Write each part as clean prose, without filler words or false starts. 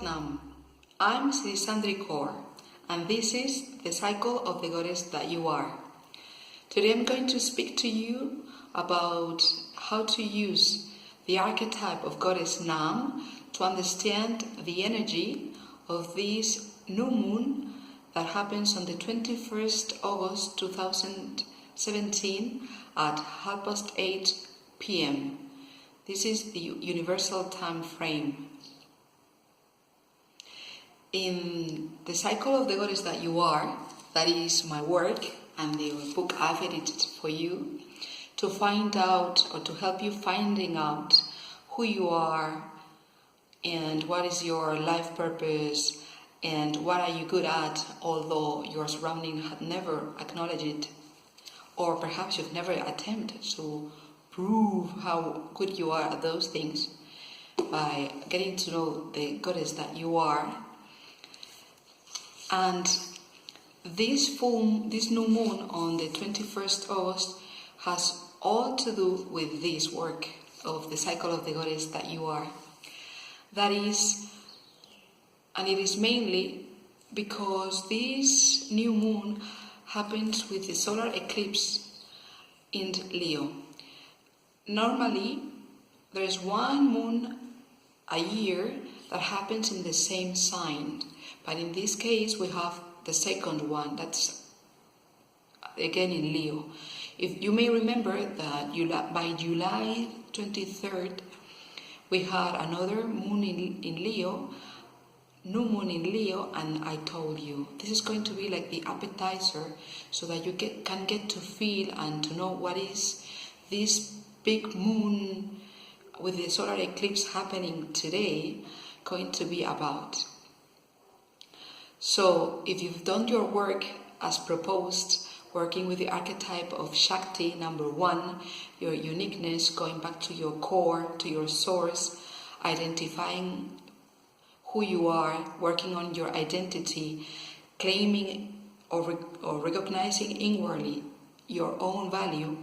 Naam, I'm Sri Sandri Kaur, and this is the cycle of the goddess that you are. Today I'm going to speak to you about how to use the archetype of goddess Naam to understand the energy of this new moon that happens on the 21st August 2017 at 8:30 p.m. This is the universal time frame. In the cycle of the goddess that you are, that is my work and the book I've edited for you, to find out or to help you finding out who you are and what is your life purpose and what are you good at, although your surrounding had never acknowledged it, or perhaps you've never attempted to prove how good you are at those things by getting to know the goddess that you are. And this new moon on the 21st August has all to do with this work of the cycle of the goddess that you are. That is, and it is mainly because this new moon happens with the solar eclipse in Leo. Normally, there is one moon a year that happens in the same sign. But in this case, we have the second one, that's again in Leo. If you may remember that by July 23rd, we had another moon in Leo, new moon in Leo, and I told you, this is going to be like the appetizer so that you can get to feel and to know what is this big moon with the solar eclipse happening today going to be about. So, if you've done your work as proposed, working with the archetype of Shakti, number 1, your uniqueness, going back to your core, to your source, identifying who you are, working on your identity, claiming or recognizing inwardly your own value,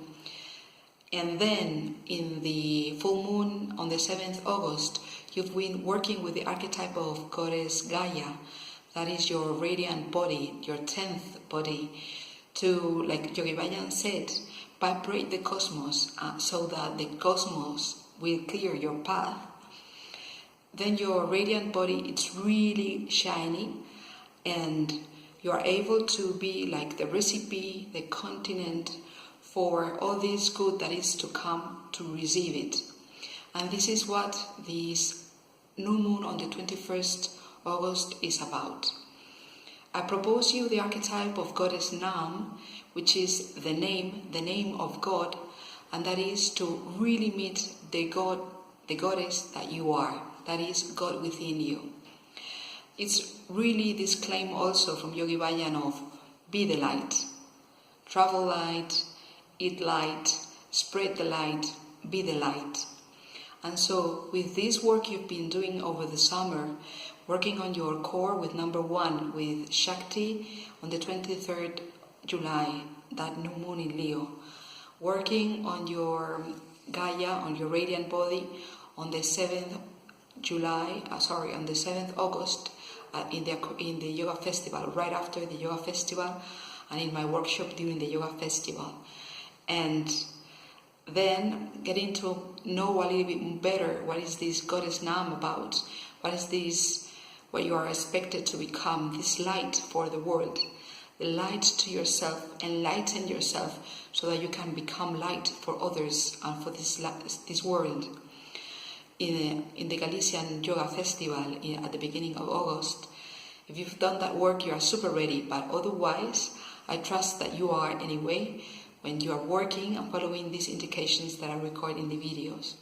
and then in the full moon on the 7th August, you've been working with the archetype of goddess Gaia. That is your radiant body, your 10th body, to, like Yogi Bhajan said, vibrate the cosmos so that the cosmos will clear your path. Then your radiant body, it's really shiny, and you are able to be like the recipe, the continent for all this good that is to come to receive it. And this is what this new moon on the 21st August is about. I propose you the archetype of goddess Naam, which is the name of God, and that is to really meet the goddess that you are, that is God within you. It's really this claim also from Yogi Bhajan of be the light, travel light, eat light, spread the light, be the light. And so with this work you've been doing over the summer, working on your core with number 1, with Shakti on the 23rd July, that new moon in Leo, working on your Gaia, on your radiant body on the 7th August in the yoga festival, right after the yoga festival, and in my workshop during the yoga festival. And then getting to know a little bit better what is this goddess Naam about, what is this, what you are expected to become, this light for the world, the light to yourself, enlighten yourself so that you can become light for others and for this world. In the Galician Yoga Festival at the beginning of August, if you've done that work, you are super ready, but otherwise, I trust that you are anyway when you are working and following these indications that I record in the videos.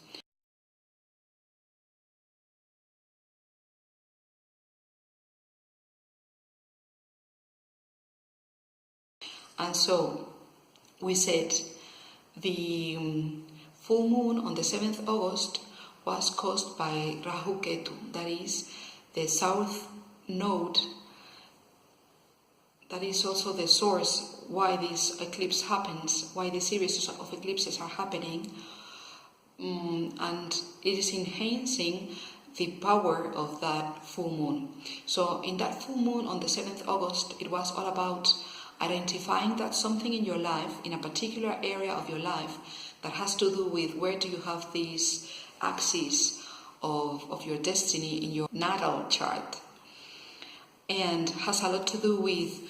And so, we said the full moon on the 7th August was caused by Rahu Ketu, that is the south node that is also the source why this eclipse happens, why the series of eclipses are happening, and it is enhancing the power of that full moon. So in that full moon on the 7th August, it was all about identifying that something in your life, in a particular area of your life, that has to do with where do you have this axis of your destiny in your natal chart, and has a lot to do with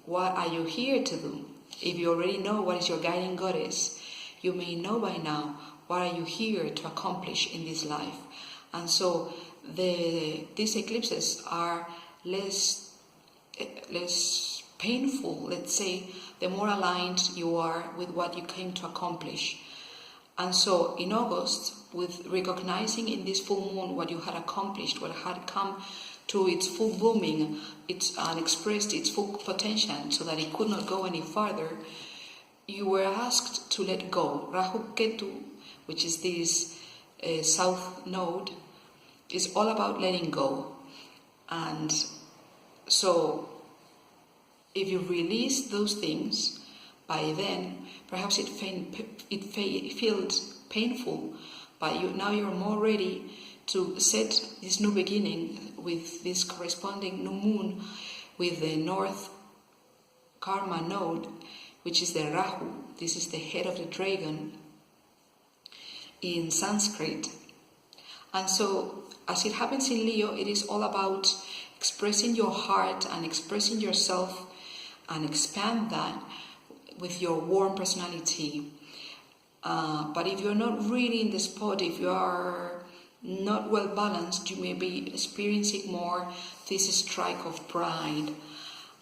what are you here to do. If you already know what is your guiding goddess, you may know by now what are you here to accomplish in this life. And so these eclipses are less painful, let's say, the more aligned you are with what you came to accomplish. And so in August, with recognizing in this full moon what you had accomplished, what had come to its full blooming, and expressed its full potential so that it could not go any farther, you were asked to let go. Rahu Ketu, which is this south node, is all about letting go. And so if you release those things, by then perhaps it feels painful, but now you're more ready to set this new beginning with this corresponding new moon with the north karma node, which is the Rahu. This is the head of the dragon in Sanskrit. And so, as it happens in Leo, it is all about expressing your heart and expressing yourself and expand that with your warm personality. But if you're not really in the spot, if you are not well balanced, you may be experiencing more this strike of pride.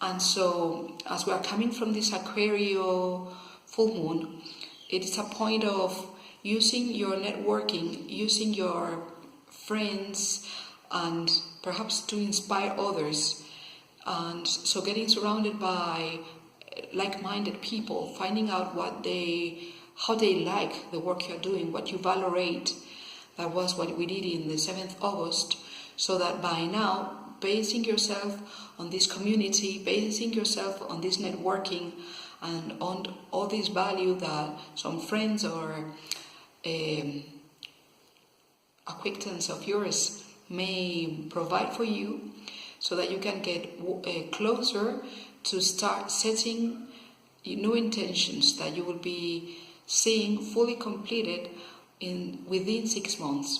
And so, as we are coming from this Aquario full moon, it is a point of using your networking, using your friends, and perhaps to inspire others. And so getting surrounded by like-minded people, finding out how they like the work you're doing, what you valorate. That was what we did in the 7th August, so that by now, basing yourself on this community, basing yourself on this networking, and on all this value that some friends or acquaintance of yours may provide for you, so that you can get closer to start setting new intentions that you will be seeing fully completed within 6 months.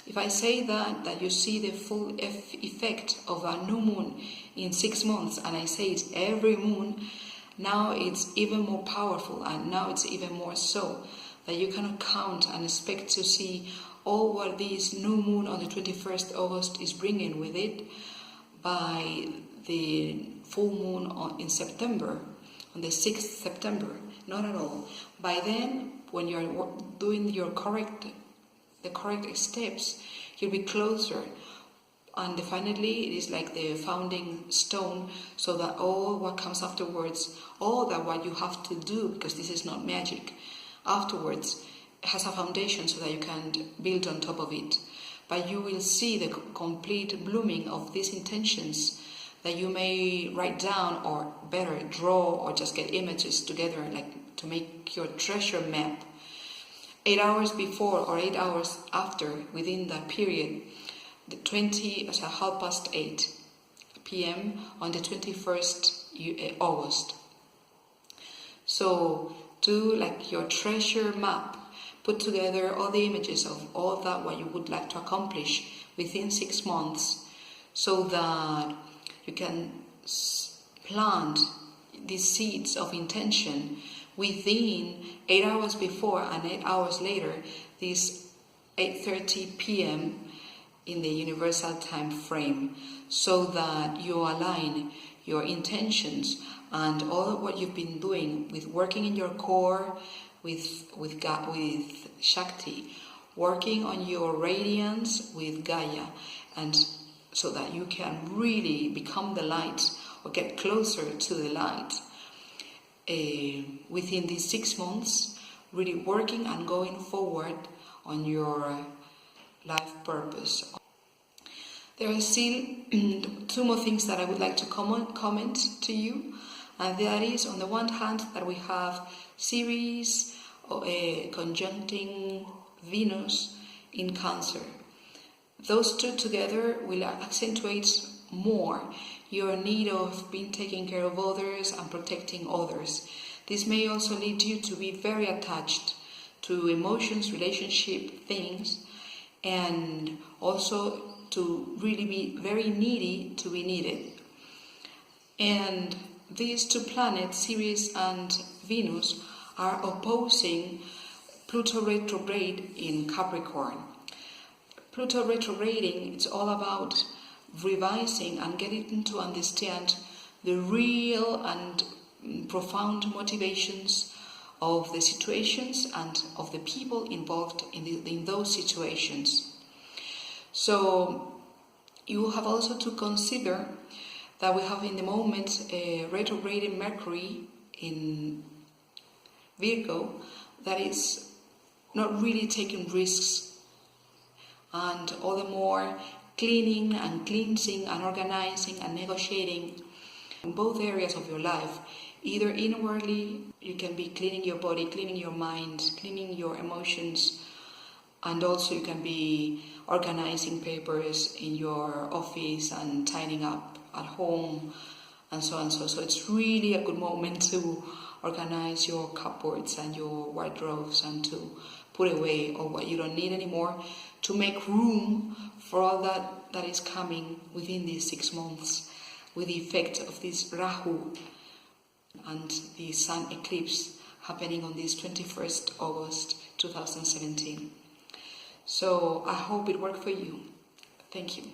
If I say that you see the full effect of a new moon in 6 months, and I say it's every moon, now it's even more powerful, and now it's even more so that you cannot count and expect to see all what this new moon on the 21st August is bringing with it by the full moon in September, on the 6th September. Not at all. By then, when you're doing the correct steps, you'll be closer. And definitely, it is like the founding stone, so that all what comes afterwards, all that what you have to do, because this is not magic, afterwards has a foundation so that you can build on top of it. But you will see the complete blooming of these intentions that you may write down, or better draw, or just get images together, like to make your treasure map. 8 hours before or 8 hours after, within that period, the 8:30 p.m. on the 21st August. So do like your treasure map, put together all the images of all that what you would like to accomplish within 6 months, so that you can plant these seeds of intention within 8 hours before and 8 hours later, this 8:30 p.m. in the universal time frame, so that you align your intentions and all of what you've been doing with working in your core, with God, with Shakti, working on your radiance with Gaia, and so that you can really become the light or get closer to the light within these 6 months, really working and going forward on your life purpose. There are still two more things that I would like to comment to you, and that is, on the one hand, that we have Ceres conjuncting Venus in Cancer. Those two together will accentuate more your need of being taking care of others and protecting others. This may also lead you to be very attached to emotions, relationship, things, and also to really be very needy to be needed. And these two planets, Ceres and Venus, are opposing Pluto retrograde in Capricorn. Pluto retrograding, it's all about revising and getting to understand the real and profound motivations of the situations and of the people involved in those situations. So you have also to consider that we have in the moment a retrograding Mercury in Virgo that is not really taking risks, and all the more cleaning and cleansing and organizing and negotiating in both areas of your life. Either inwardly, you can be cleaning your body, cleaning your mind, cleaning your emotions, and also you can be organizing papers in your office and tidying up at home and so on. So it's really a good moment to organize your cupboards and your wardrobes and to put away all what you don't need anymore, to make room for all that is coming within these 6 months with the effect of this Rahu and the sun eclipse happening on this 21st August 2017. So I hope it worked for you. Thank you.